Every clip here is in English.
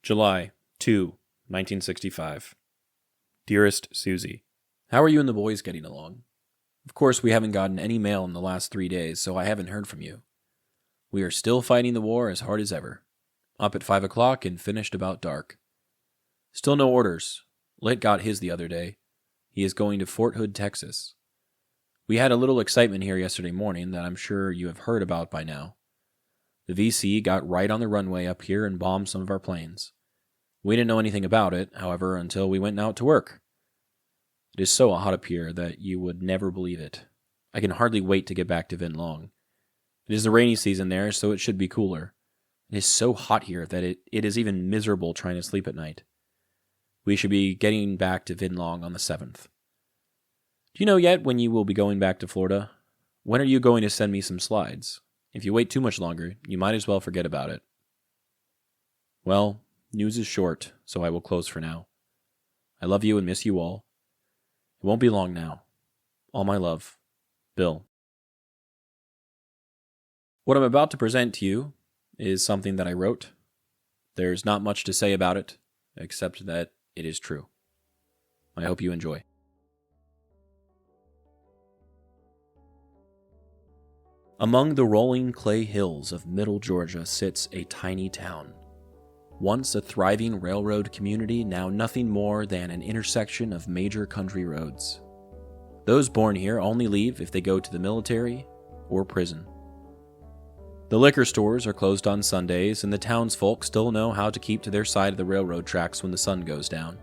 July 2, 1965. Dearest Suzie, how are you and the boys getting along? Of course, we haven't gotten any mail in the last 3 days, so I haven't heard from you. We are still fighting the war as hard as ever. Up at 5 o'clock and finished about dark. Still no orders. Lit got his the other day. He is going to Fort Hood, Texas. We had a little excitement here yesterday morning that I'm sure you have heard about by now. The VC got right on the runway up here and bombed some of our planes. We didn't know anything about it, however, until we went out to work. It is so hot up here that you would never believe it. I can hardly wait to get back to Viet Cong. It is the rainy season there, so it should be cooler. It is so hot here that it is even miserable trying to sleep at night. We should be getting back to Viet Cong on the 7th. Do you know yet when you will be going back to Florida? When are you going to send me some slides? If you wait too much longer, you might as well forget about it. Well, news is short, so I will close for now. I love you and miss you all. It won't be long now. All my love, Bill. What I'm about to present to you is something that I wrote. There's not much to say about it, except that it is true. I hope you enjoy. Among the rolling clay hills of Middle Georgia sits a tiny town. Once a thriving railroad community, now nothing more than an intersection of major country roads. Those born here only leave if they go to the military or prison. The liquor stores are closed on Sundays, and the townsfolk still know how to keep to their side of the railroad tracks when the sun goes down.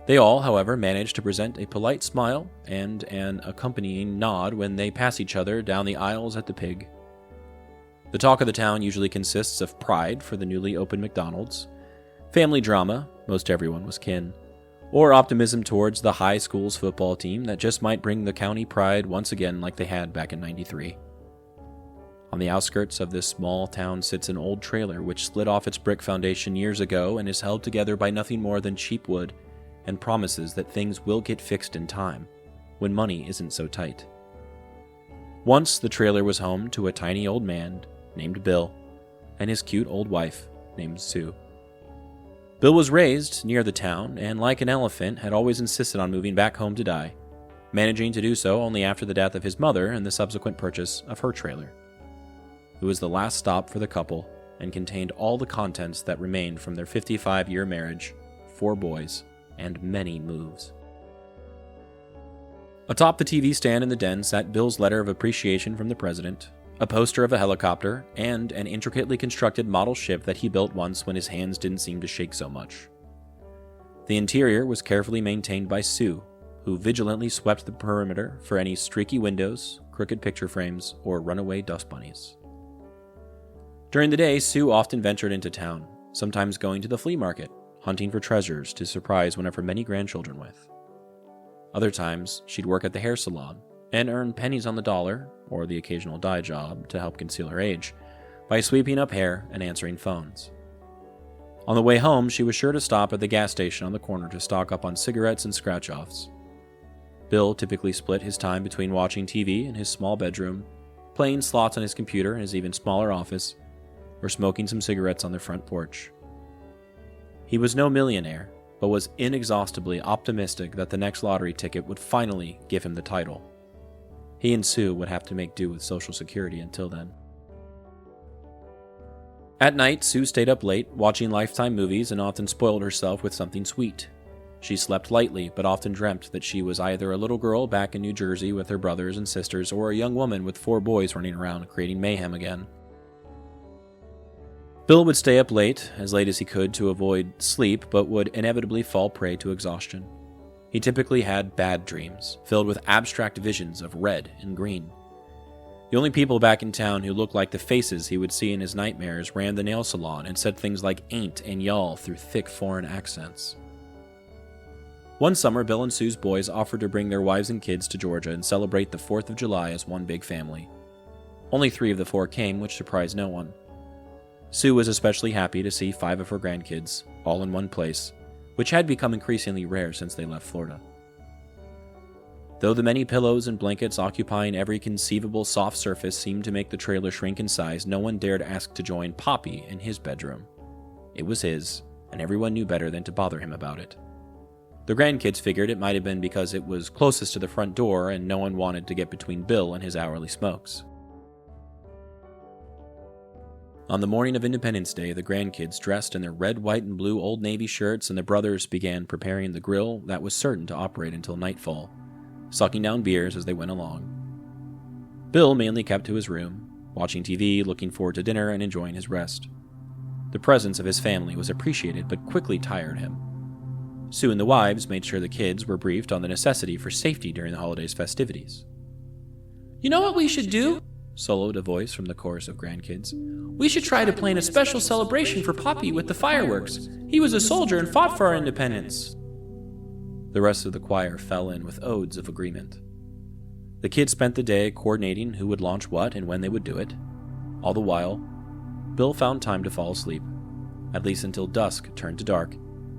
They all, however, manage to present a polite smile and an accompanying nod when they pass each other down the aisles at the Pig. The talk of the town usually consists of pride for the newly opened McDonald's, family drama, most everyone was kin, or optimism towards the high school's football team that just might bring the county pride once again like they had back in '93. On the outskirts of this small town sits an old trailer which slid off its brick foundation years ago and is held together by nothing more than cheap wood and promises that things will get fixed in time, when money isn't so tight. Once the trailer was home to a tiny old man named Bill and his cute old wife named Sue. Bill was raised near the town and, like an elephant, had always insisted on moving back home to die, managing to do so only after the death of his mother and the subsequent purchase of her trailer. It was the last stop for the couple and contained all the contents that remained from their 55-year marriage, 4 boys, and many moves. Atop the TV stand in the den sat Bill's letter of appreciation from the president, a poster of a helicopter, and an intricately constructed model ship that he built once when his hands didn't seem to shake so much. The interior was carefully maintained by Sue, who vigilantly swept the perimeter for any streaky windows, crooked picture frames, or runaway dust bunnies. During the day, Sue often ventured into town, sometimes going to the flea market, hunting for treasures to surprise one of her many grandchildren with. Other times, she'd work at the hair salon and earn pennies on the dollar, or the occasional dye job to help conceal her age, by sweeping up hair and answering phones. On the way home, she was sure to stop at the gas station on the corner to stock up on cigarettes and scratch-offs. Bill typically split his time between watching TV in his small bedroom, playing slots on his computer in his even smaller office, or smoking some cigarettes on their front porch. He was no millionaire, but was inexhaustibly optimistic that the next lottery ticket would finally give him the title. He and Sue would have to make do with Social Security until then. At night, Sue stayed up late, watching Lifetime movies, and often spoiled herself with something sweet. She slept lightly, but often dreamt that she was either a little girl back in New Jersey with her brothers and sisters, or a young woman with 4 boys running around creating mayhem again. Bill would stay up late as he could to avoid sleep, but would inevitably fall prey to exhaustion. He typically had bad dreams, filled with abstract visions of red and green. The only people back in town who looked like the faces he would see in his nightmares ran the nail salon and said things like ain't and y'all through thick foreign accents. One summer, Bill and Sue's boys offered to bring their wives and kids to Georgia and celebrate the 4th of July as one big family. Only 3 of the 4 came, which surprised no one. Sue was especially happy to see 5 of her grandkids, all in one place, which had become increasingly rare since they left Florida. Though the many pillows and blankets occupying every conceivable soft surface seemed to make the trailer shrink in size, no one dared ask to join Popi in his bedroom. It was his, and everyone knew better than to bother him about it. The grandkids figured it might have been because it was closest to the front door and no one wanted to get between Bill and his hourly smokes. On the morning of Independence Day, the grandkids, dressed in their red, white, and blue Old Navy shirts, and the brothers began preparing the grill that was certain to operate until nightfall, sucking down beers as they went along. Bill mainly kept to his room, watching TV, looking forward to dinner, and enjoying his rest. The presence of his family was appreciated but quickly tired him. Sue and the wives made sure the kids were briefed on the necessity for safety during the holidays' festivities. "You know what we should do?" soloed a voice from the chorus of grandkids. "We should try to plan a special celebration for Popi with the fireworks. He was a soldier and fought for our independence." The rest of the choir fell in with odes of agreement. The kids spent the day coordinating who would launch what and when they would do it. All the while, Bill found time to fall asleep, at least until dusk turned to dark,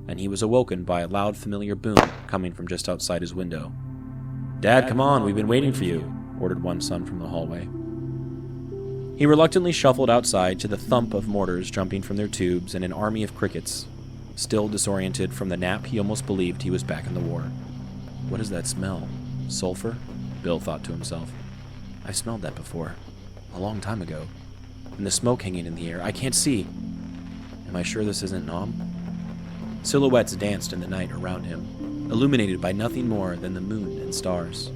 and he was awoken by a loud familiar boom coming from just outside his window. "Dad, come on, we've been waiting for you," ordered one son from the hallway. He reluctantly shuffled outside to the thump of mortars jumping from their tubes and an army of crickets. Still disoriented from the nap, he almost believed he was back in the war. "What is that smell? Sulfur?" Bill thought to himself. "I've smelled that before, a long time ago. And the smoke hanging in the air, I can't see. Am I sure this isn't Nam?" Silhouettes danced in the night around him, illuminated by nothing more than the moon and stars.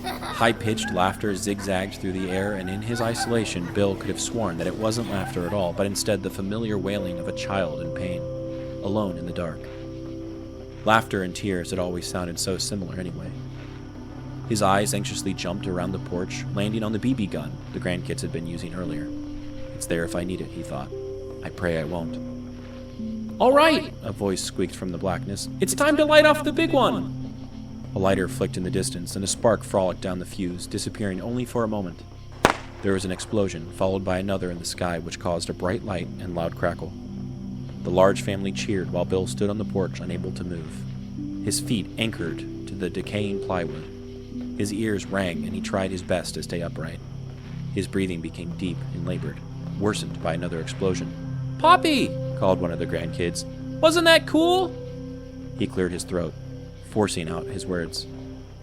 High-pitched laughter zigzagged through the air, and in his isolation, Bill could have sworn that it wasn't laughter at all, but instead the familiar wailing of a child in pain, alone in the dark. Laughter and tears had always sounded so similar anyway. His eyes anxiously jumped around the porch, landing on the BB gun the grandkids had been using earlier. "It's there if I need it," he thought. "I pray I won't." "All right," a voice squeaked from the blackness. "it's time to light off the big one." A lighter flicked in the distance, and a spark frolicked down the fuse, disappearing only for a moment. There was an explosion, followed by another in the sky, which caused a bright light and loud crackle. The large family cheered while Bill stood on the porch, unable to move. His feet anchored to the decaying plywood. His ears rang, and he tried his best to stay upright. His breathing became deep and labored, worsened by another explosion. "Popi!" called one of the grandkids. "Wasn't that cool?" He cleared his throat, forcing out his words.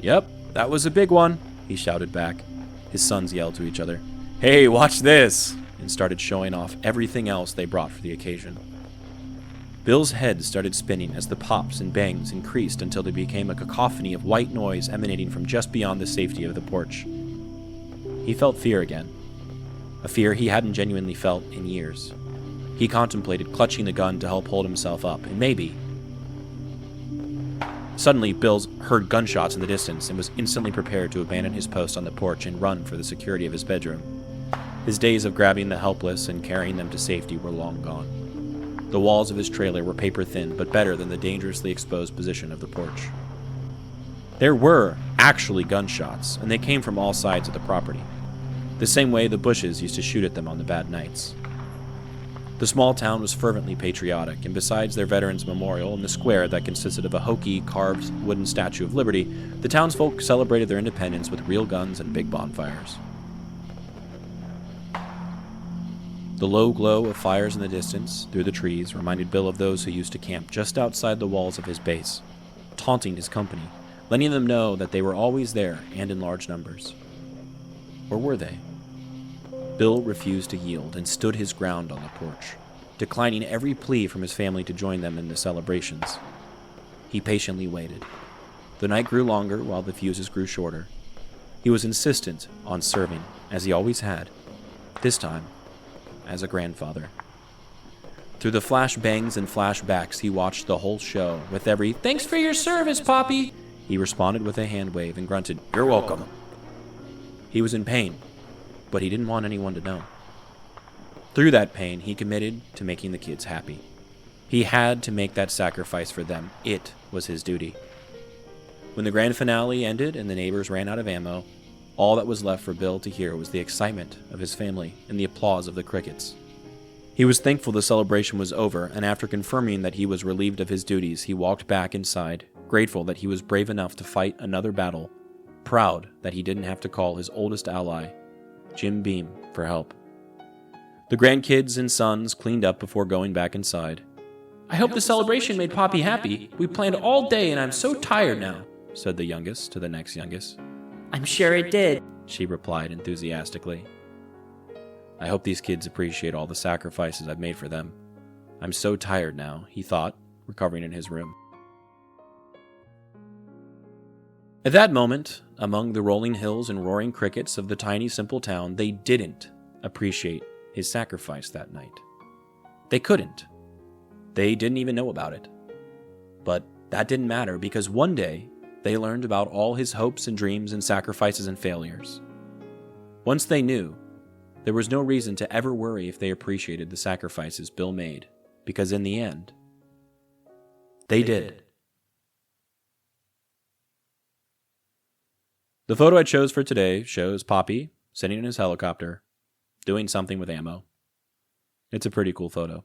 "Yep, that was a big one," he shouted back. His sons yelled to each other, "Hey, watch this!" and started showing off everything else they brought for the occasion. Bill's head started spinning as the pops and bangs increased until they became a cacophony of white noise emanating from just beyond the safety of the porch. He felt fear again, a fear he hadn't genuinely felt in years. He contemplated clutching the gun to help hold himself up, and maybe... Suddenly, Bill heard gunshots in the distance and was instantly prepared to abandon his post on the porch and run for the security of his bedroom. His days of grabbing the helpless and carrying them to safety were long gone. The walls of his trailer were paper-thin, but better than the dangerously exposed position of the porch. There were actually gunshots, and they came from all sides of the property, the same way the Bushes used to shoot at them on the bad nights. The small town was fervently patriotic, and besides their Veterans Memorial in the square that consisted of a hokey, carved wooden Statue of Liberty, the townsfolk celebrated their independence with real guns and big bonfires. The low glow of fires in the distance, through the trees, reminded Bill of those who used to camp just outside the walls of his base, taunting his company, letting them know that they were always there and in large numbers. Or were they? Bill refused to yield and stood his ground on the porch, declining every plea from his family to join them in the celebrations. He patiently waited. The night grew longer while the fuses grew shorter. He was insistent on serving, as he always had, this time as a grandfather. Through the flashbangs and flashbacks, he watched the whole show. With every "Thanks for your service, Popi," he responded with a hand wave and grunted, "You're welcome." He was in pain, but he didn't want anyone to know. Through that pain, he committed to making the kids happy. He had to make that sacrifice for them. It was his duty. When the grand finale ended and the neighbors ran out of ammo, all that was left for Bill to hear was the excitement of his family and the applause of the crickets. He was thankful the celebration was over, and after confirming that he was relieved of his duties, he walked back inside, grateful that he was brave enough to fight another battle, proud that he didn't have to call his oldest ally, Jim Beam, for help. The grandkids and sons cleaned up before going back inside. I hope the celebration made Poppy happy. We planned all day and I'm so tired now, said the youngest to the next youngest. I'm sure it did, she replied enthusiastically. I hope these kids appreciate all the sacrifices I've made for them. I'm so tired now, he thought, recovering in his room. At that moment, among the rolling hills and roaring crickets of the tiny, simple town, they didn't appreciate his sacrifice that night. They couldn't. They didn't even know about it. But that didn't matter because one day they learned about all his hopes and dreams and sacrifices and failures. Once they knew, there was no reason to ever worry if they appreciated the sacrifices Bill made, because in the end, they did. The photo I chose for today shows Popi sitting in his helicopter, doing something with ammo. It's a pretty cool photo.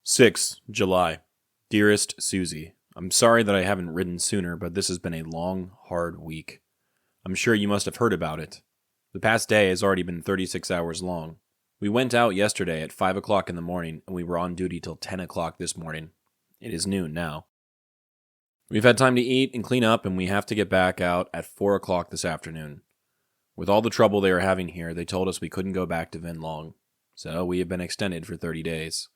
6 July. Dearest Suzie, I'm sorry that I haven't written sooner, but this has been a long, hard week. I'm sure you must have heard about it. The past day has already been 36 hours long. We went out yesterday at 5 o'clock in the morning, and we were on duty till 10 o'clock this morning. It is noon now. We've had time to eat and clean up, and we have to get back out at 4 o'clock this afternoon. With all the trouble they are having here, they told us we couldn't go back to Viet Long, so we have been extended for 30 days.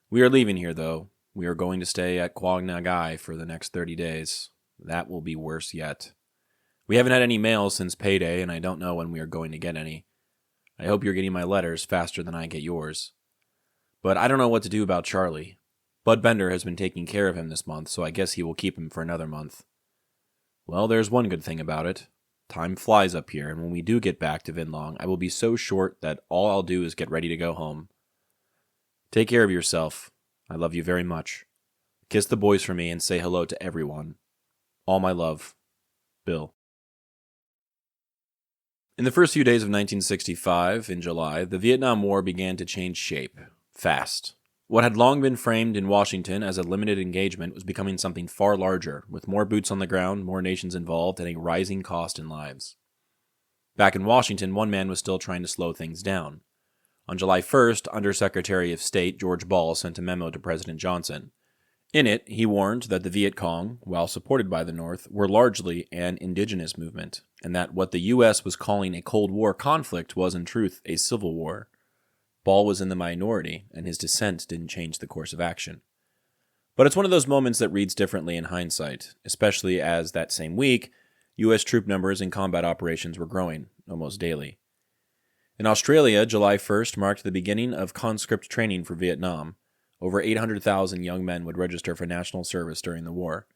We are leaving here, though. We are going to stay at Quang Ngai for the next 30 days. That will be worse yet. We haven't had any mail since payday, and I don't know when we are going to get any. I hope you're getting my letters faster than I get yours. But I don't know what to do about Charlie. Bud Bender has been taking care of him this month, so I guess he will keep him for another month. Well, there's one good thing about it. Time flies up here, and when we do get back to Vin Long, I will be so short that all I'll do is get ready to go home. Take care of yourself. I love you very much. Kiss the boys for me and say hello to everyone. All my love. Bill. In the first few days of 1965, in July, the Vietnam War began to change shape. Fast. What had long been framed in Washington as a limited engagement was becoming something far larger, with more boots on the ground, more nations involved, and a rising cost in lives. Back in Washington, one man was still trying to slow things down. On July 1st, Undersecretary of State George Ball sent a memo to President Johnson. In it, he warned that the Viet Cong, while supported by the North, were largely an indigenous movement, and that what the U.S. was calling a Cold War conflict was in truth a civil war. Ball was in the minority, and his dissent didn't change the course of action. But it's one of those moments that reads differently in hindsight, especially as that same week, U.S. troop numbers in combat operations were growing, almost daily. In Australia, July 1st marked the beginning of conscript training for Vietnam. Over 800,000 young men would register for national service during the war.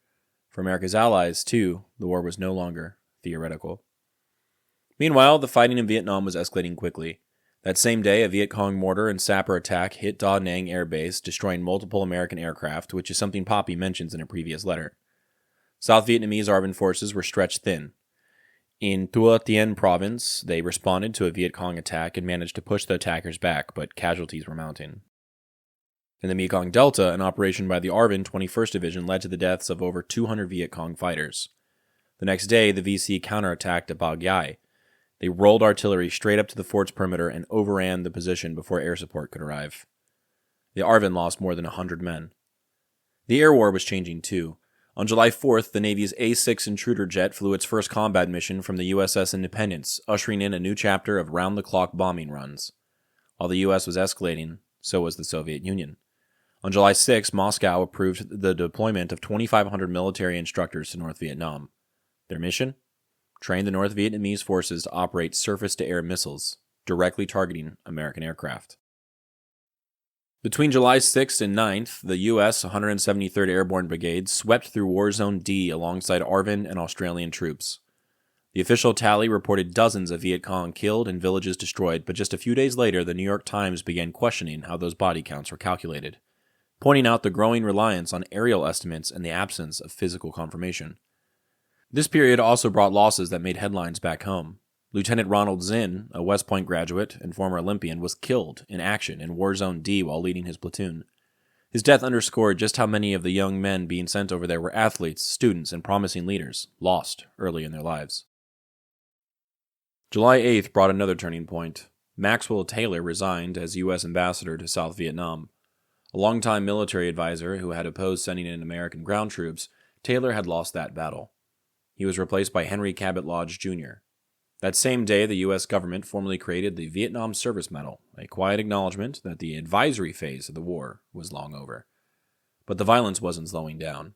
For America's allies, too, the war was no longer theoretical. Meanwhile, the fighting in Vietnam was escalating quickly. That same day, a Viet Cong mortar and sapper attack hit Da Nang Air Base, destroying multiple American aircraft, which is something Popi mentions in a previous letter. South Vietnamese ARVN forces were stretched thin. In Tua Tien province, they responded to a Viet Cong attack and managed to push the attackers back, but casualties were mounting. In the Mekong Delta, an operation by the ARVN 21st Division led to the deaths of over 200 Viet Cong fighters. The next day, the VC counterattacked at Ba Giai. They rolled artillery straight up to the fort's perimeter and overran the position before air support could arrive. The ARVN lost more than 100 men. The air war was changing too. On July 4th, the Navy's A-6 intruder jet flew its first combat mission from the USS Independence, ushering in a new chapter of round-the-clock bombing runs. While the U.S. was escalating, so was the Soviet Union. On July 6, Moscow approved the deployment of 2,500 military instructors to North Vietnam. Their mission? Train the North Vietnamese forces to operate surface-to-air missiles, directly targeting American aircraft. Between July 6th and 9th, the U.S. 173rd Airborne Brigade swept through War Zone D alongside ARVN and Australian troops. The official tally reported dozens of Viet Cong killed and villages destroyed, but just a few days later, the New York Times began questioning how those body counts were calculated, pointing out the growing reliance on aerial estimates and the absence of physical confirmation. This period also brought losses that made headlines back home. Lieutenant Ronald Zinn, a West Point graduate and former Olympian, was killed in action in War Zone D while leading his platoon. His death underscored just how many of the young men being sent over there were athletes, students, and promising leaders, lost early in their lives. July 8th brought another turning point. Maxwell Taylor resigned as U.S. ambassador to South Vietnam. A longtime military advisor who had opposed sending in American ground troops, Taylor had lost that battle. He was replaced by Henry Cabot Lodge, Jr. That same day, the U.S. government formally created the Vietnam Service Medal, a quiet acknowledgement that the advisory phase of the war was long over. But the violence wasn't slowing down.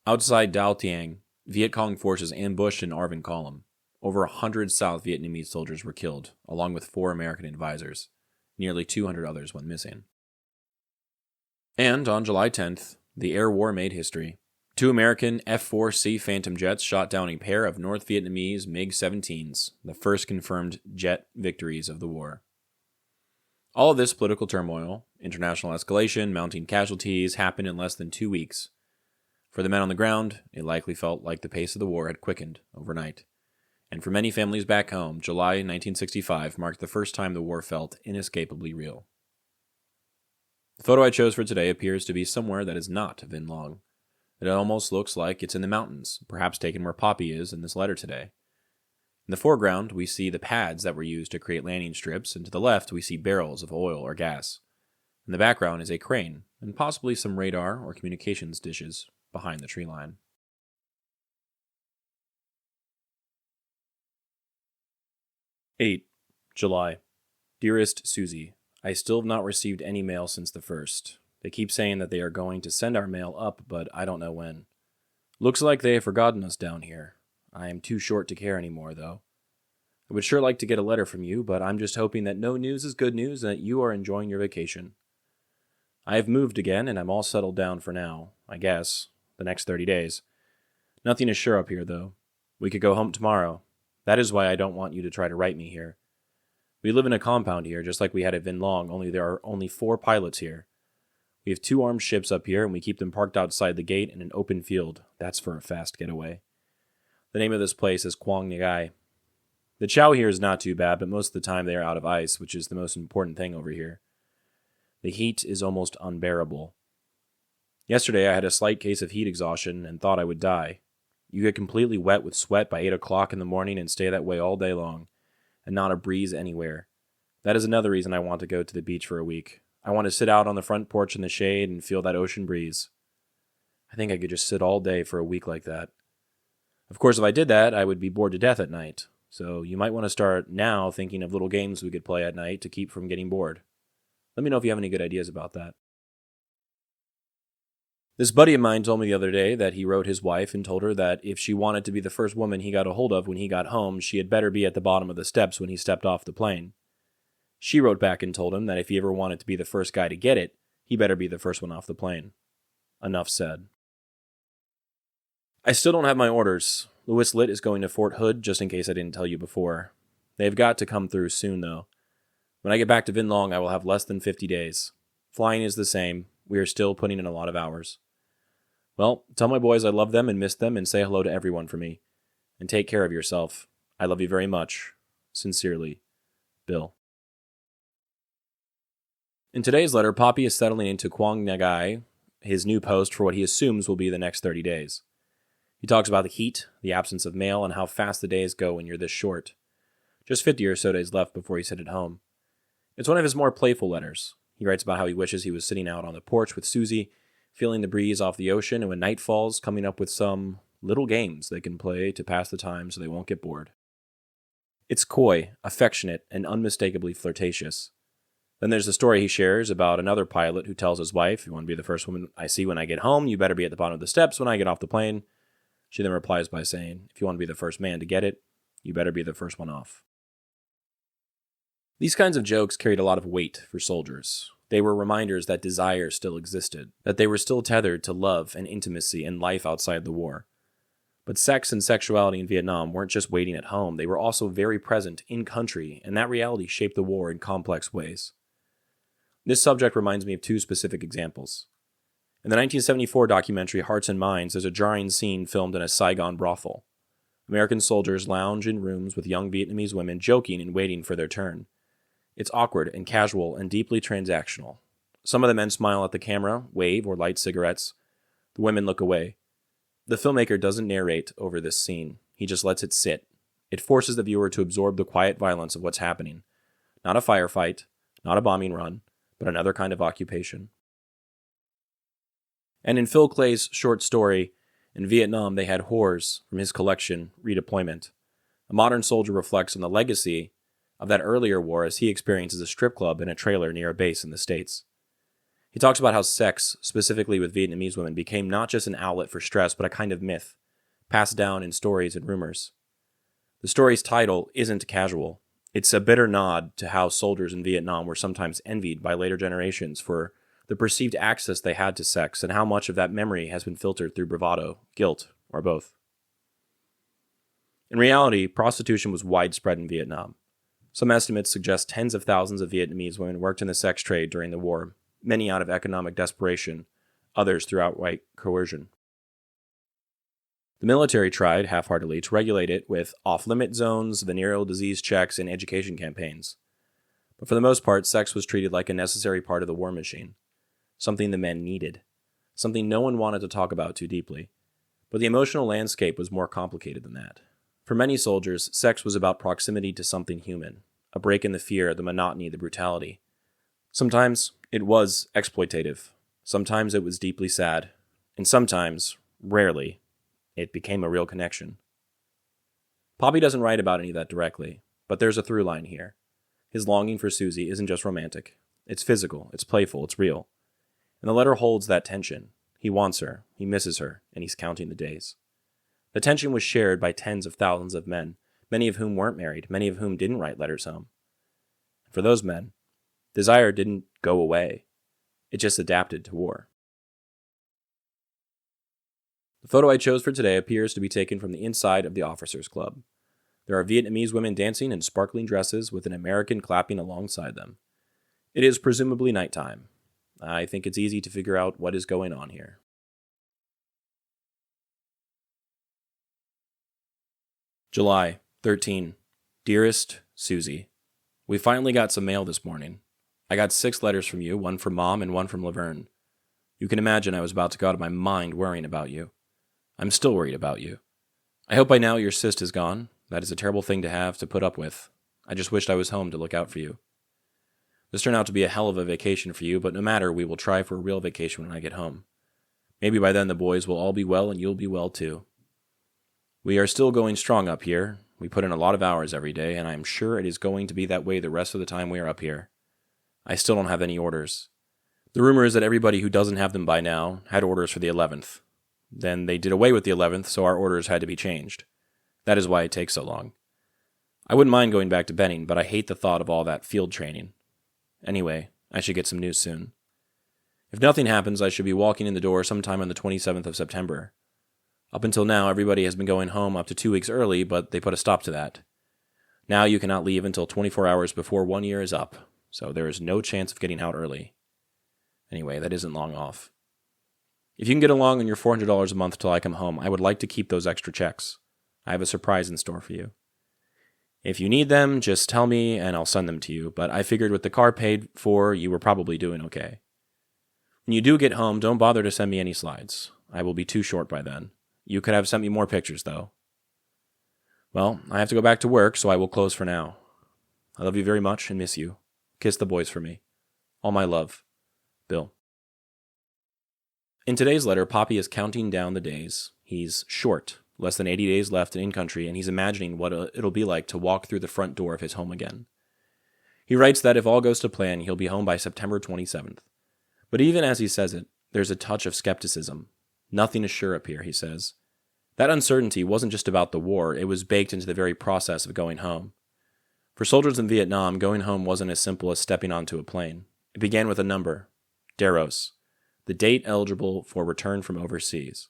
Outside Dao Tiang, Viet Cong forces ambushed an Arvin column. Over 100 South Vietnamese soldiers were killed, along with 4 American advisors. Nearly 200 others went missing. And on July 10th, the air war made history. 2 American F-4C Phantom jets shot down a pair of North Vietnamese MiG-17s, the first confirmed jet victories of the war. All of this political turmoil, international escalation, mounting casualties, happened in less than 2 weeks. For the men on the ground, it likely felt like the pace of the war had quickened overnight. And for many families back home, July 1965 marked the first time the war felt inescapably real. The photo I chose for today appears to be somewhere that is not Vinh Long. It almost looks like it's in the mountains, perhaps taken where Popi is in this letter today. In the foreground, we see the pads that were used to create landing strips, and to the left, we see barrels of oil or gas. In the background is a crane, and possibly some radar or communications dishes behind the tree line. 8. July. Dearest Suzie, I still have not received any mail since the 1st. They keep saying that they are going to send our mail up, but I don't know when. Looks like they have forgotten us down here. I am too short to care anymore, though. I would sure like to get a letter from you, but I'm just hoping that no news is good news and that you are enjoying your vacation. I have moved again, and I'm all settled down for now, I guess, the next 30 days. Nothing is sure up here, though. We could go home tomorrow. That is why I don't want you to try to write me here. We live in a compound here, just like we had at Vinh Long, only there are only 4 pilots here. We have 2 armed ships up here, and we keep them parked outside the gate in an open field. That's for a fast getaway. The name of this place is Quang Ngai. The chow here is not too bad, but most of the time they are out of ice, which is the most important thing over here. The heat is almost unbearable. Yesterday I had a slight case of heat exhaustion and thought I would die. You get completely wet with sweat by 8 o'clock in the morning and stay that way all day long, and not a breeze anywhere. That is another reason I want to go to the beach for a week. I want to sit out on the front porch in the shade and feel that ocean breeze. I think I could just sit all day for a week like that. Of course, if I did that, I would be bored to death at night. So you might want to start now thinking of little games we could play at night to keep from getting bored. Let me know if you have any good ideas about that. This buddy of mine told me the other day that he wrote his wife and told her that if she wanted to be the first woman he got a hold of when he got home, she had better be at the bottom of the steps when he stepped off the plane. She wrote back and told him that if he ever wanted to be the first guy to get it, he better be the first one off the plane. Enough said. I still don't have my orders. Louis Litt is going to Fort Hood, just in case I didn't tell you before. They've got to come through soon, though. When I get back to Vinh Long, I will have less than 50 days. Flying is the same. We are still putting in a lot of hours. Well, tell my boys I love them and miss them and say hello to everyone for me. And take care of yourself. I love you very much. Sincerely, Bill. In today's letter, Popi is settling into Quang Ngai, his new post for what he assumes will be the next 30 days. He talks about the heat, the absence of mail, and how fast the days go when you're this short. Just 50 or so days left before he's headed home. It's one of his more playful letters. He writes about how he wishes he was sitting out on the porch with Suzie, feeling the breeze off the ocean, and when night falls, coming up with some little games they can play to pass the time so they won't get bored. It's coy, affectionate, and unmistakably flirtatious. Then there's the story he shares about another pilot who tells his wife, "You want to be the first woman I see when I get home, you better be at the bottom of the steps when I get off the plane." She then replies by saying, "If you want to be the first man to get it, you better be the first one off." These kinds of jokes carried a lot of weight for soldiers. They were reminders that desire still existed, that they were still tethered to love and intimacy and life outside the war. But sex and sexuality in Vietnam weren't just waiting at home, they were also very present in country, and that reality shaped the war in complex ways. This subject reminds me of 2 specific examples. In the 1974 documentary Hearts and Minds, there's a jarring scene filmed in a Saigon brothel. American soldiers lounge in rooms with young Vietnamese women joking and waiting for their turn. It's awkward and casual and deeply transactional. Some of the men smile at the camera, wave, or light cigarettes. The women look away. The filmmaker doesn't narrate over this scene. He just lets it sit. It forces the viewer to absorb the quiet violence of what's happening. Not a firefight, not a bombing run, but another kind of occupation. And in Phil Clay's short story, in Vietnam they had whores from his collection, Redeployment. A modern soldier reflects on the legacy of that earlier war as he experiences a strip club in a trailer near a base in the States. He talks about how sex, specifically with Vietnamese women, became not just an outlet for stress, but a kind of myth, passed down in stories and rumors. The story's title isn't casual. It's a bitter nod to how soldiers in Vietnam were sometimes envied by later generations for the perceived access they had to sex, and how much of that memory has been filtered through bravado, guilt, or both. In reality, prostitution was widespread in Vietnam. Some estimates suggest tens of thousands of Vietnamese women worked in the sex trade during the war, many out of economic desperation, others through outright coercion. The military tried, half-heartedly, to regulate it with off-limit zones, venereal disease checks, and education campaigns. But for the most part, sex was treated like a necessary part of the war machine, something the men needed, something no one wanted to talk about too deeply. But the emotional landscape was more complicated than that. For many soldiers, sex was about proximity to something human, a break in the fear, the monotony, the brutality. Sometimes it was exploitative, sometimes it was deeply sad, and sometimes, rarely, it became a real connection. Popi doesn't write about any of that directly, but there's a through line here. His longing for Suzie isn't just romantic. It's physical, it's playful, it's real. And the letter holds that tension. He wants her, he misses her, and he's counting the days. The tension was shared by tens of thousands of men, many of whom weren't married, many of whom didn't write letters home. For those men, desire didn't go away. It just adapted to war. The photo I chose for today appears to be taken from the inside of the Officers Club. There are Vietnamese women dancing in sparkling dresses with an American clapping alongside them. It is presumably nighttime. I think it's easy to figure out what is going on here. July 13. Dearest Suzie, we finally got some mail this morning. I got 6 letters from you, one from Mom and one from Laverne. You can imagine I was about to go out of my mind worrying about you. I'm still worried about you. I hope by now your cyst is gone. That is a terrible thing to have to put up with. I just wished I was home to look out for you. This turned out to be a hell of a vacation for you, but no matter, we will try for a real vacation when I get home. Maybe by then the boys will all be well and you'll be well too. We are still going strong up here. We put in a lot of hours every day, and I am sure it is going to be that way the rest of the time we are up here. I still don't have any orders. The rumor is that everybody who doesn't have them by now had orders for the 11th. Then they did away with the 11th, so our orders had to be changed. That is why it takes so long. I wouldn't mind going back to Benning, but I hate the thought of all that field training. Anyway, I should get some news soon. If nothing happens, I should be walking in the door sometime on the 27th of September. Up until now, everybody has been going home up to 2 weeks early, but they put a stop to that. Now you cannot leave until 24 hours before 1 year is up, so there is no chance of getting out early. Anyway, that isn't long off. If you can get along on your $400 a month till I come home, I would like to keep those extra checks. I have a surprise in store for you. If you need them, just tell me and I'll send them to you, but I figured with the car paid for, you were probably doing okay. When you do get home, don't bother to send me any slides. I will be too short by then. You could have sent me more pictures, though. Well, I have to go back to work, so I will close for now. I love you very much and miss you. Kiss the boys for me. All my love. Bill. In today's letter, Popi is counting down the days. He's short, less than 80 days left in country, and he's imagining what it'll be like to walk through the front door of his home again. He writes that if all goes to plan, he'll be home by September 27th. But even as he says it, there's a touch of skepticism. Nothing is sure up here, he says. That uncertainty wasn't just about the war, it was baked into the very process of going home. For soldiers in Vietnam, going home wasn't as simple as stepping onto a plane. It began with a number, Deros, the date eligible for return from overseas.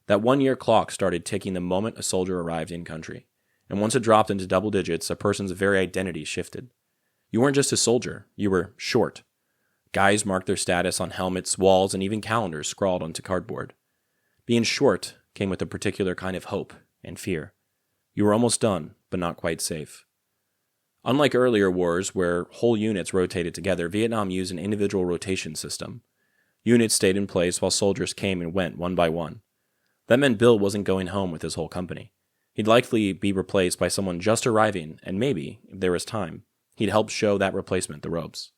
That 1-year clock started ticking the moment a soldier arrived in country, and once it dropped into double digits, a person's very identity shifted. You weren't just a soldier, you were short. Guys marked their status on helmets, walls, and even calendars scrawled onto cardboard. Being short came with a particular kind of hope and fear. You were almost done, but not quite safe. Unlike earlier wars where whole units rotated together, Vietnam used an individual rotation system. Units stayed in place while soldiers came and went one by one. That meant Bill wasn't going home with his whole company. He'd likely be replaced by someone just arriving, and maybe, if there was time, He'd help show that replacement the ropes.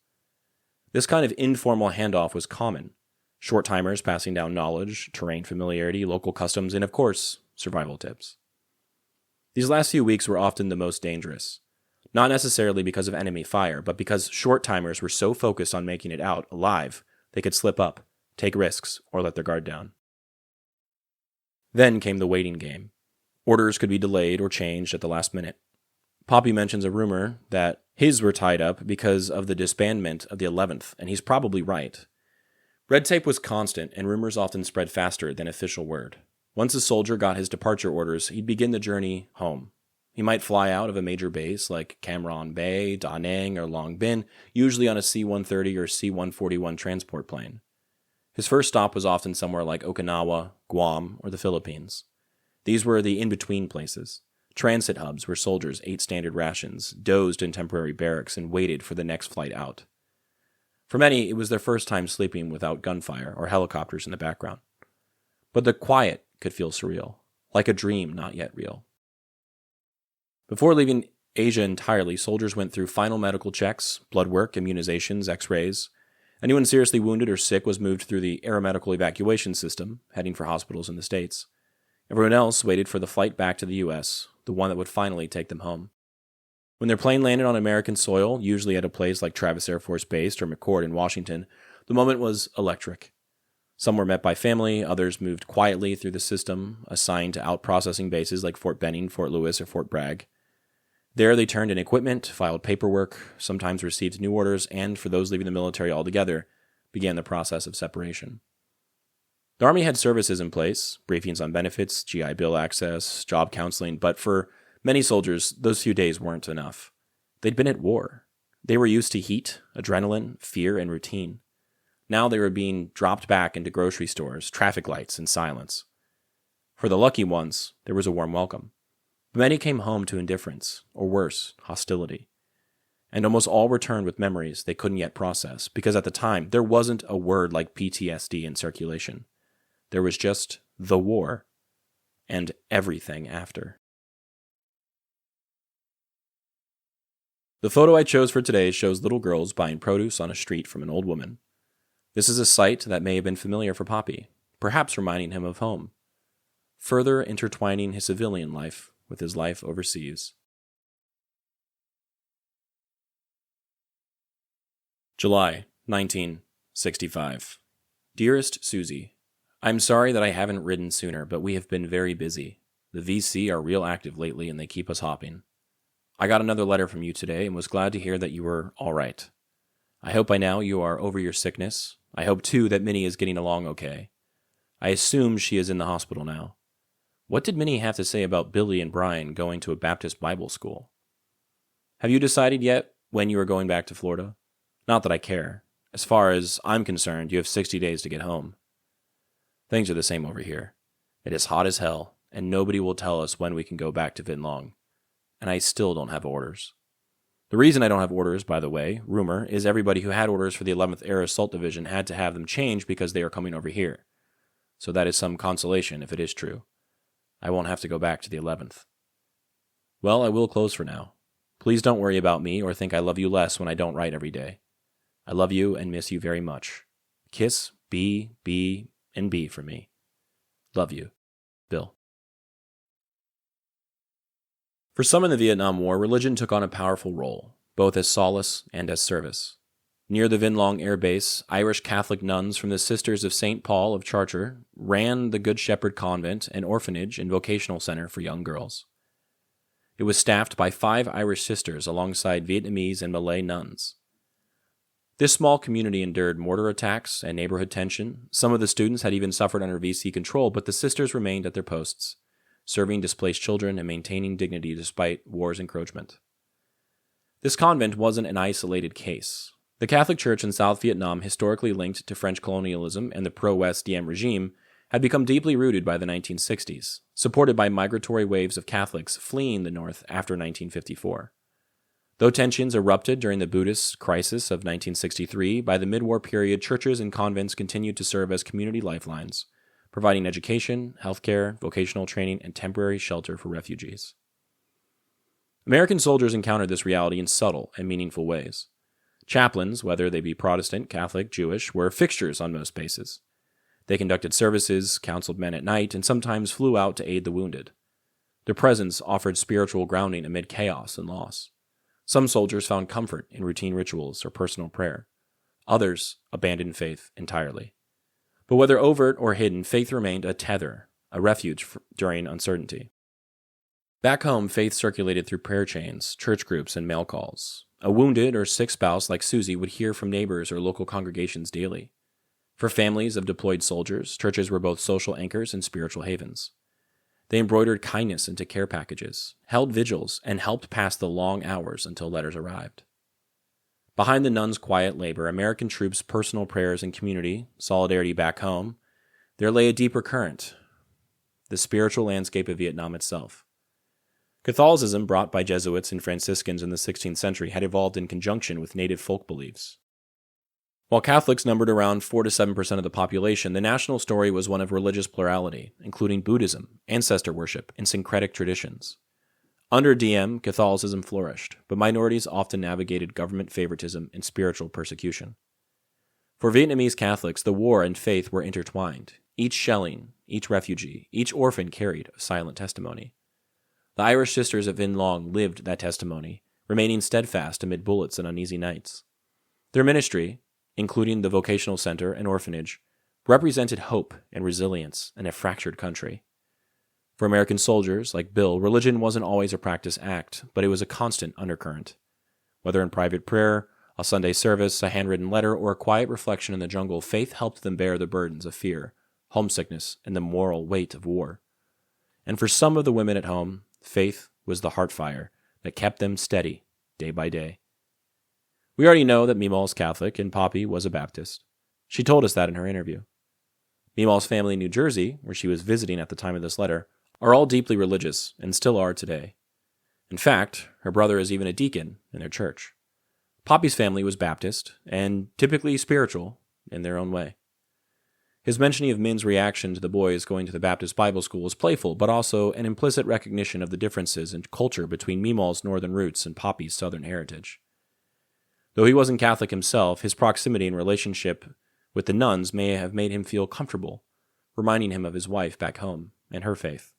This kind of informal handoff was common. Short-timers passing down knowledge, terrain familiarity, local customs, and of course, survival tips. These last few weeks were often the most dangerous. Not necessarily because of enemy fire, but because short-timers were so focused on making it out alive, they could slip up, take risks, or let their guard down. Then came the waiting game. Orders could be delayed or changed at the last minute. Popi mentions a rumor that his were tied up because of the disbandment of the 11th, and he's probably right. Red tape was constant, and rumors often spread faster than official word. Once a soldier got his departure orders, he'd begin the journey home. He might fly out of a major base like Cam Ranh Bay, Da Nang, or Long Bin, usually on a C-130 or C-141 transport plane. His first stop was often somewhere like Okinawa, Guam, or the Philippines. These were the in-between places, transit hubs where soldiers ate standard rations, dozed in temporary barracks, and waited for the next flight out. For many, it was their first time sleeping without gunfire or helicopters in the background. But the quiet could feel surreal, like a dream not yet real. Before leaving Asia entirely, soldiers went through final medical checks, blood work, immunizations, x-rays. Anyone seriously wounded or sick was moved through the aeromedical evacuation system, heading for hospitals in the States. Everyone else waited for the flight back to the U.S., the one that would finally take them home. When their plane landed on American soil, usually at a place like Travis Air Force Base or McChord in Washington, the moment was electric. Some were met by family, others moved quietly through the system, assigned to out-processing bases like Fort Benning, Fort Lewis, or Fort Bragg. There they turned in equipment, filed paperwork, sometimes received new orders, and, for those leaving the military altogether, began the process of separation. The Army had services in place, briefings on benefits, GI Bill access, job counseling, but for many soldiers, those few days weren't enough. They'd been at war. They were used to heat, adrenaline, fear, and routine. Now they were being dropped back into grocery stores, traffic lights, and silence. For the lucky ones, there was a warm welcome. But many came home to indifference, or worse, hostility. And almost all returned with memories they couldn't yet process, because at the time, there wasn't a word like PTSD in circulation. There was just the war, and everything after. The photo I chose for today shows little girls buying produce on a street from an old woman. This is a sight that may have been familiar for Popi, perhaps reminding him of home, further intertwining his civilian life with his life overseas. July 1965. Dearest Suzie, I'm sorry that I haven't written sooner, but we have been very busy. The VC are real active lately and they keep us hopping. I got another letter from you today and was glad to hear that you were all right. I hope by now you are over your sickness. I hope too that Minnie is getting along okay. I assume she is in the hospital now. What did Minnie have to say about Billy and Brian going to a Baptist Bible school? Have you decided yet when you are going back to Florida? Not that I care. As far as I'm concerned, you have 60 days to get home. Things are the same over here. It is hot as hell, and nobody will tell us when we can go back to Viet Cong. And I still don't have orders. The reason I don't have orders, by the way, rumor, is everybody who had orders for the 11th Air Assault Division had to have them changed because they are coming over here. So that is some consolation if it is true. I won't have to go back to the 11th. Well, I will close for now. Please don't worry about me or think I love you less when I don't write every day. I love you and miss you very much. Kiss B, B, and B for me. Love you. Bill. For some in the Vietnam War, religion took on a powerful role, both as solace and as service. Near the Vinh Long Air Base, Irish Catholic nuns from the Sisters of St. Paul of Chartres ran the Good Shepherd Convent, an orphanage and vocational center for young girls. It was staffed by 5 Irish sisters alongside Vietnamese and Malay nuns. This small community endured mortar attacks and neighborhood tension. Some of the students had even suffered under VC control, but the sisters remained at their posts, serving displaced children and maintaining dignity despite war's encroachment. This convent wasn't an isolated case. The Catholic Church in South Vietnam, historically linked to French colonialism and the pro-West Diem regime, had become deeply rooted by the 1960s, supported by migratory waves of Catholics fleeing the North after 1954. Though tensions erupted during the Buddhist crisis of 1963, by the mid-war period, churches and convents continued to serve as community lifelines, providing education, healthcare, vocational training, and temporary shelter for refugees. American soldiers encountered this reality in subtle and meaningful ways. Chaplains, whether they be Protestant, Catholic, Jewish, were fixtures on most bases. They conducted services, counseled men at night, and sometimes flew out to aid the wounded. Their presence offered spiritual grounding amid chaos and loss. Some soldiers found comfort in routine rituals or personal prayer. Others abandoned faith entirely. But whether overt or hidden, faith remained a tether, a refuge during uncertainty. Back home, faith circulated through prayer chains, church groups, and mail calls. A wounded or sick spouse like Suzie would hear from neighbors or local congregations daily. For families of deployed soldiers, churches were both social anchors and spiritual havens. They embroidered kindness into care packages, held vigils, and helped pass the long hours until letters arrived. Behind the nuns' quiet labor, American troops' personal prayers and community, solidarity back home, there lay a deeper current, the spiritual landscape of Vietnam itself. Catholicism, brought by Jesuits and Franciscans in the 16th century, had evolved in conjunction with native folk beliefs. While Catholics numbered around 4 to 7% of the population, the national story was one of religious plurality, including Buddhism, ancestor worship, and syncretic traditions. Under Diem, Catholicism flourished, but minorities often navigated government favoritism and spiritual persecution. For Vietnamese Catholics, the war and faith were intertwined. Each shelling, each refugee, each orphan carried a silent testimony. The Irish Sisters of Vinh Long lived that testimony, remaining steadfast amid bullets and uneasy nights. Their ministry, including the vocational center and orphanage, represented hope and resilience in a fractured country. For American soldiers, like Bill, religion wasn't always a practice act, but it was a constant undercurrent. Whether in private prayer, a Sunday service, a handwritten letter, or a quiet reflection in the jungle, faith helped them bear the burdens of fear, homesickness, and the moral weight of war. And for some of the women at home, faith was the heart fire that kept them steady day by day. We already know that Meemaw's Catholic and Popi was a Baptist. She told us that in her interview. Meemaw's family in New Jersey, where she was visiting at the time of this letter, are all deeply religious and still are today. In fact, her brother is even a deacon in their church. Poppy's family was Baptist and typically spiritual in their own way. His mentioning of Min's reaction to the boys going to the Baptist Bible school was playful, but also an implicit recognition of the differences in culture between Meemaw's northern roots and Poppy's southern heritage. Though he wasn't Catholic himself, his proximity and relationship with the nuns may have made him feel comfortable, reminding him of his wife back home and her faith.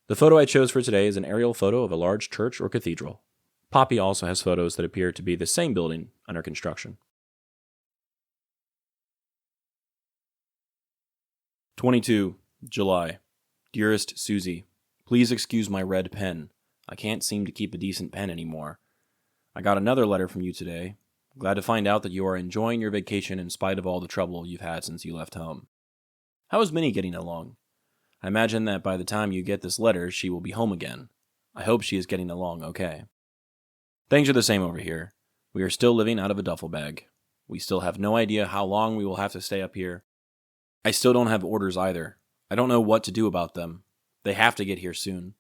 The photo I chose for today is an aerial photo of a large church or cathedral. Poppy also has photos that appear to be the same building under construction. 22 July. Dearest Suzie, please excuse my red pen. I can't seem to keep a decent pen anymore. I got another letter from you today. Glad to find out that you are enjoying your vacation in spite of all the trouble you've had since you left home. How is Minnie getting along? I imagine that by the time you get this letter, she will be home again. I hope she is getting along okay. Things are the same over here. We are still living out of a duffel bag. We still have no idea how long we will have to stay up here. I still don't have orders either. I don't know what to do about them. They have to get here soon.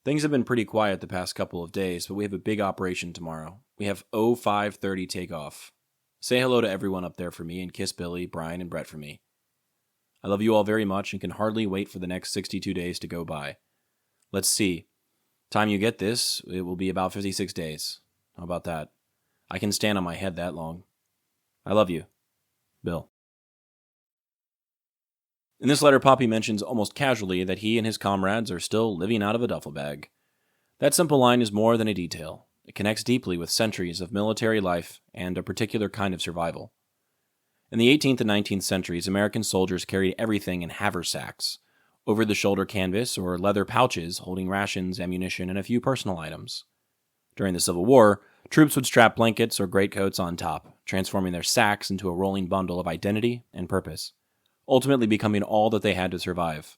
Things have been pretty quiet the past couple of days, but we have a big operation tomorrow. We have 05:30 takeoff. Say hello to everyone up there for me and kiss Billy, Brian, and Brett for me. I love you all very much and can hardly wait for the next 62 days to go by. Let's see. Time you get this, it will be about 56 days. How about that? I can stand on my head that long. I love you. Bill. In this letter, Poppy mentions almost casually that he and his comrades are still living out of a duffel bag. That simple line is more than a detail. It connects deeply with centuries of military life and a particular kind of survival. In the 18th and 19th centuries, American soldiers carried everything in haversacks, over-the-shoulder canvas or leather pouches holding rations, ammunition, and a few personal items. During the Civil War, troops would strap blankets or greatcoats on top, transforming their sacks into a rolling bundle of identity and purpose, ultimately becoming all that they had to survive.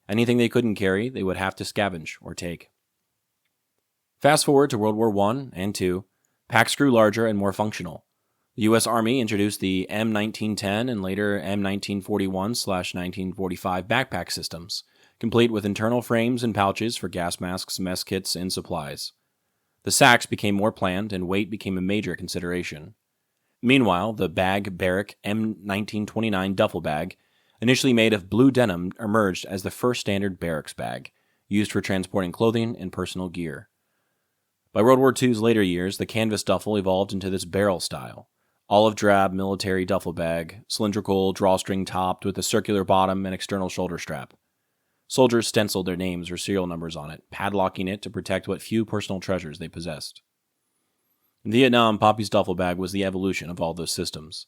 Anything they couldn't carry, they would have to scavenge or take. Fast forward to World War I and II, packs grew larger and more functional. The U.S. Army introduced the M1910 and later M1941/1945 backpack systems, complete with internal frames and pouches for gas masks, mess kits, and supplies. The sacks became more planned and weight became a major consideration. Meanwhile, the bag barrack M1929 duffel bag, initially made of blue denim, emerged as the first standard barracks bag, used for transporting clothing and personal gear. By World War II's later years, the canvas duffel evolved into this barrel style. Olive drab military duffel bag, cylindrical, drawstring topped with a circular bottom and external shoulder strap. Soldiers stenciled their names or serial numbers on it, padlocking it to protect what few personal treasures they possessed. In Vietnam, Popi's duffel bag was the evolution of all those systems.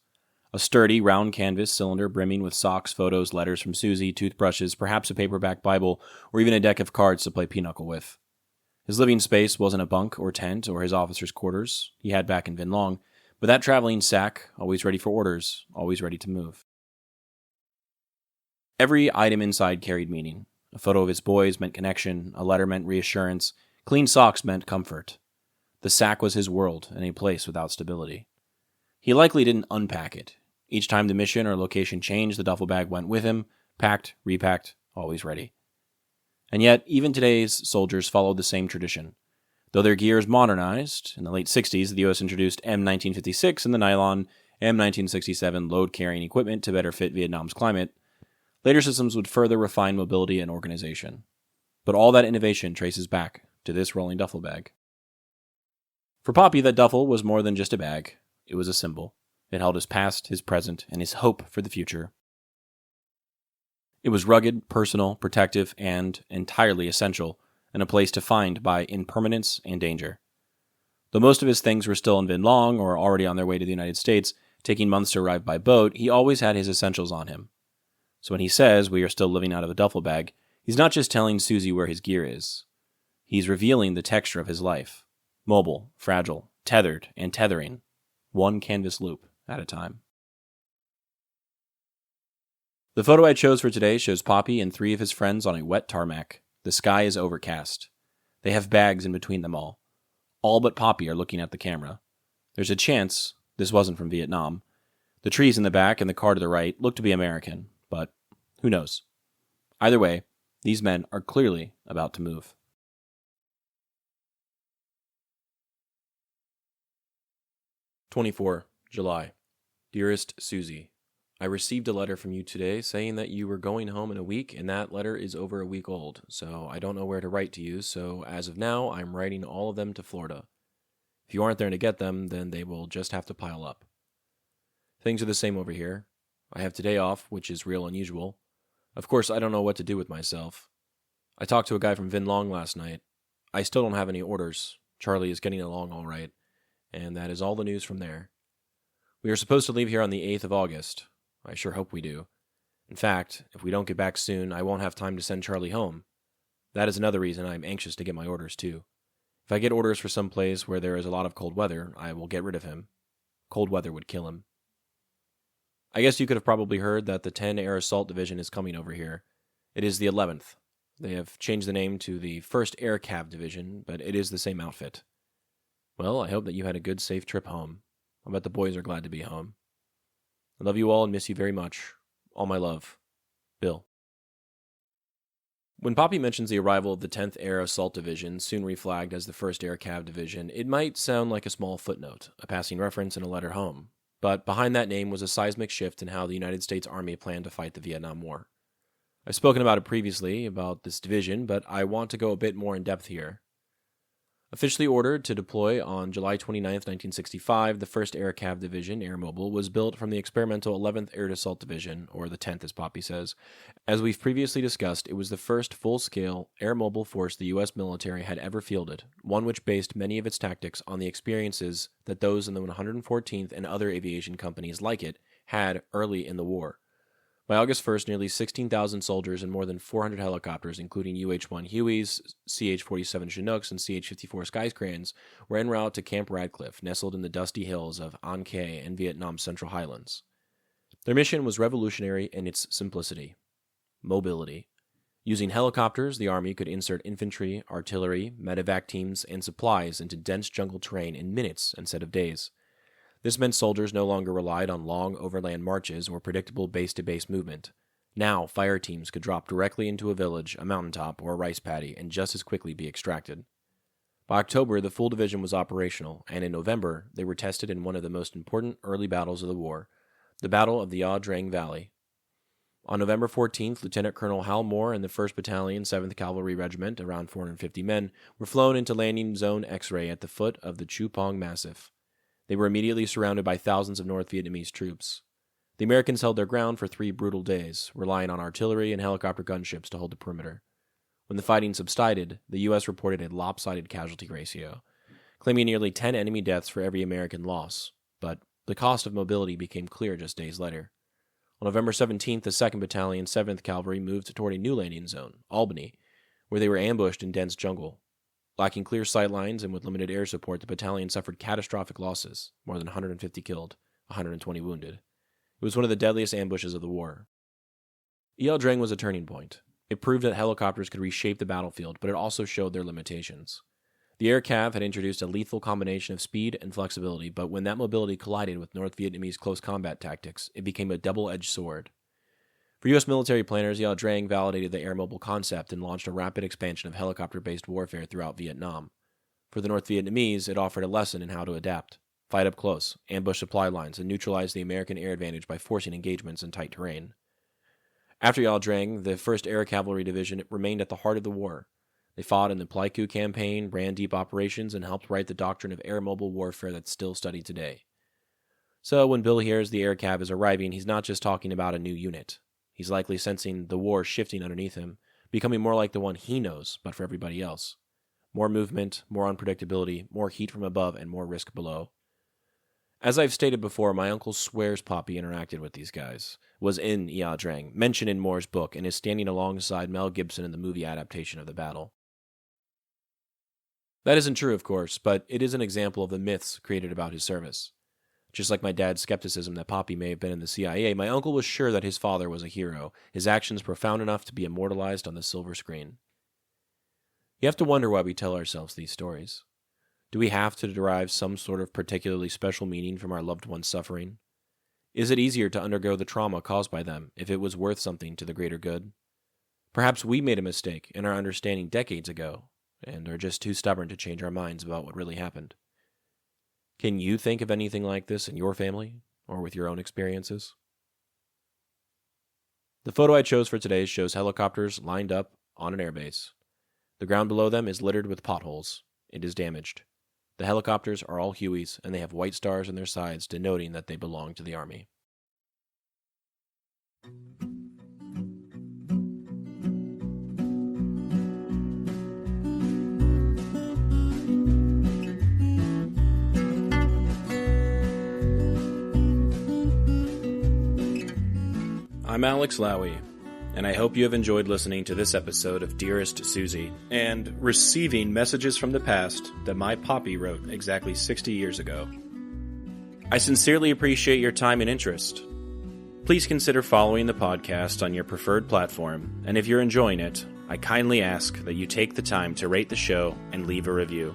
A sturdy, round canvas cylinder brimming with socks, photos, letters from Suzie, toothbrushes, perhaps a paperback Bible, or even a deck of cards to play pinochle with. His living space wasn't a bunk or tent or his officer's quarters he had back in Vinh Long, but that traveling sack, always ready for orders, always ready to move. Every item inside carried meaning. A photo of his boys meant connection, a letter meant reassurance, clean socks meant comfort. The sack was his world and a place without stability. He likely didn't unpack it. Each time the mission or location changed, the duffel bag went with him, packed, repacked, always ready. And yet, even today's soldiers followed the same tradition. Though their gear is modernized, in the late 60s, the U.S. introduced M1956 and the nylon M1967 load-carrying equipment to better fit Vietnam's climate. Later systems would further refine mobility and organization. But all that innovation traces back to this rolling duffel bag. For Popi, that duffel was more than just a bag. It was a symbol. It held his past, his present, and his hope for the future. It was rugged, personal, protective, and entirely essential, and a place defined by impermanence and danger. Though most of his things were still in Vinh Long or already on their way to the United States, taking months to arrive by boat, he always had his essentials on him. So when he says we are still living out of a duffel bag, he's not just telling Suzie where his gear is. He's revealing the texture of his life. Mobile, fragile, tethered, and tethering. One canvas loop at a time. The photo I chose for today shows Popi and 3 of his friends on a wet tarmac. The sky is overcast. They have bags in between them all. All but Popi are looking at the camera. There's a chance this wasn't from Vietnam. The trees in the back and the car to the right look to be American, but who knows? Either way, these men are clearly about to move. 24 July. Dearest Suzie, I received a letter from you today saying that you were going home in a week, and that letter is over a week old, so I don't know where to write to you, so as of now, I'm writing all of them to Florida. If you aren't there to get them, then they will just have to pile up. Things are the same over here. I have today off, which is real unusual. Of course, I don't know what to do with myself. I talked to a guy from Vinh Long last night. I still don't have any orders. Charlie is getting along all right, and that is all the news from there. We are supposed to leave here on the 8th of August. I sure hope we do. In fact, if we don't get back soon, I won't have time to send Charlie home. That is another reason I'm anxious to get my orders, too. If I get orders for some place where there is a lot of cold weather, I will get rid of him. Cold weather would kill him. I guess you could have probably heard that the 10 Air Assault Division is coming over here. It is the 11th. They have changed the name to the 1st Air Cav Division, but it is the same outfit. Well, I hope that you had a good, safe trip home. I bet the boys are glad to be home. I love you all and miss you very much. All my love. Bill. When Popi mentions the arrival of the 10th Air Assault Division, soon reflagged as the 1st Air Cav Division, it might sound like a small footnote, a passing reference in a letter home. But behind that name was a seismic shift in how the United States Army planned to fight the Vietnam War. I've spoken about it previously, about this division, but I want to go a bit more in depth here. Officially ordered to deploy on July 29, 1965, the 1st Air Cav Division, Air Mobile, was built from the experimental 11th Air Assault Division, or the 10th as Popi says. As we've previously discussed, it was the first full-scale air mobile force the U.S. military had ever fielded, one which based many of its tactics on the experiences that those in the 114th and other aviation companies like it had early in the war. By August 1st, nearly 16,000 soldiers and more than 400 helicopters, including UH-1 Hueys, CH-47 Chinooks, and CH-54 Skyscrans, were en route to Camp Radcliffe, nestled in the dusty hills of An Khê and Vietnam's Central Highlands. Their mission was revolutionary in its simplicity. Mobility. Using helicopters, the Army could insert infantry, artillery, medevac teams, and supplies into dense jungle terrain in minutes instead of days. This meant soldiers no longer relied on long overland marches or predictable base-to-base movement. Now, fire teams could drop directly into a village, a mountaintop, or a rice paddy and just as quickly be extracted. By October, the full division was operational, and in November, they were tested in one of the most important early battles of the war, the Battle of the Ia Drang Valley. On November 14th, Lieutenant Colonel Hal Moore and the 1st Battalion, 7th Cavalry Regiment, around 450 men, were flown into landing zone X-ray at the foot of the Chu Pong Massif. They were immediately surrounded by thousands of North Vietnamese troops. The Americans held their ground for 3 brutal days, relying on artillery and helicopter gunships to hold the perimeter. When the fighting subsided, the U.S. reported a lopsided casualty ratio, claiming nearly 10 enemy deaths for every American loss, but the cost of mobility became clear just days later. On November 17th, the 2nd Battalion, 7th Cavalry moved toward a new landing zone, Albany, where they were ambushed in dense jungle. Lacking clear sight lines and with limited air support, the battalion suffered catastrophic losses, more than 150 killed, 120 wounded. It was one of the deadliest ambushes of the war. El Dreng was a turning point. It proved that helicopters could reshape the battlefield, but it also showed their limitations. The Air Cav had introduced a lethal combination of speed and flexibility, but when that mobility collided with North Vietnamese close combat tactics, it became a double-edged sword. For U.S. military planners, El Dreng validated the air mobile concept and launched a rapid expansion of helicopter-based warfare throughout Vietnam. For the North Vietnamese, it offered a lesson in how to adapt, fight up close, ambush supply lines, and neutralize the American air advantage by forcing engagements in tight terrain. After El Dreng, the 1st Air Cavalry Division remained at the heart of the war. They fought in the Pleiku campaign, ran deep operations, and helped write the doctrine of air mobile warfare that's still studied today. So when Bill hears the Air Cav is arriving, he's not just talking about a new unit. He's likely sensing the war shifting underneath him, becoming more like the one he knows, but for everybody else. More movement, more unpredictability, more heat from above, and more risk below. As I've stated before, my uncle swears Popi interacted with these guys, was in El Dreng, mentioned in Moore's book, and is standing alongside Mel Gibson in the movie adaptation of the battle. That isn't true, of course, but it is an example of the myths created about his service. Just like my dad's skepticism that Popi may have been in the CIA, my uncle was sure that his father was a hero, his actions profound enough to be immortalized on the silver screen. You have to wonder why we tell ourselves these stories. Do we have to derive some sort of particularly special meaning from our loved one's suffering? Is it easier to undergo the trauma caused by them if it was worth something to the greater good? Perhaps we made a mistake in our understanding decades ago, and are just too stubborn to change our minds about what really happened. Can you think of anything like this in your family, or with your own experiences? The photo I chose for today shows helicopters lined up on an airbase. The ground below them is littered with potholes. It is damaged. The helicopters are all Hueys, and they have white stars on their sides denoting that they belong to the Army. I'm Alex Lowy, and I hope you have enjoyed listening to this episode of Dearest Suzie, and receiving messages from the past that my Popi wrote exactly 60 years ago. I sincerely appreciate your time and interest. Please consider following the podcast on your preferred platform, and if you're enjoying it, I kindly ask that you take the time to rate the show and leave a review.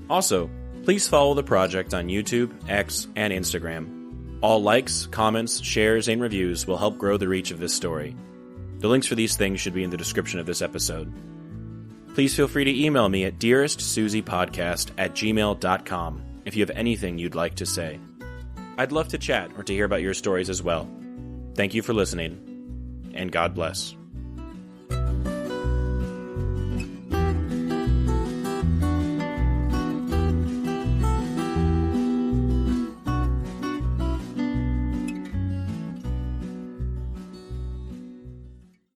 Also, please follow the project on YouTube, X, and Instagram. All likes, comments, shares, and reviews will help grow the reach of this story. The links for these things should be in the description of this episode. Please feel free to email me at dearestsuziepodcast@gmail.com if you have anything you'd like to say. I'd love to chat or to hear about your stories as well. Thank you for listening, and God bless.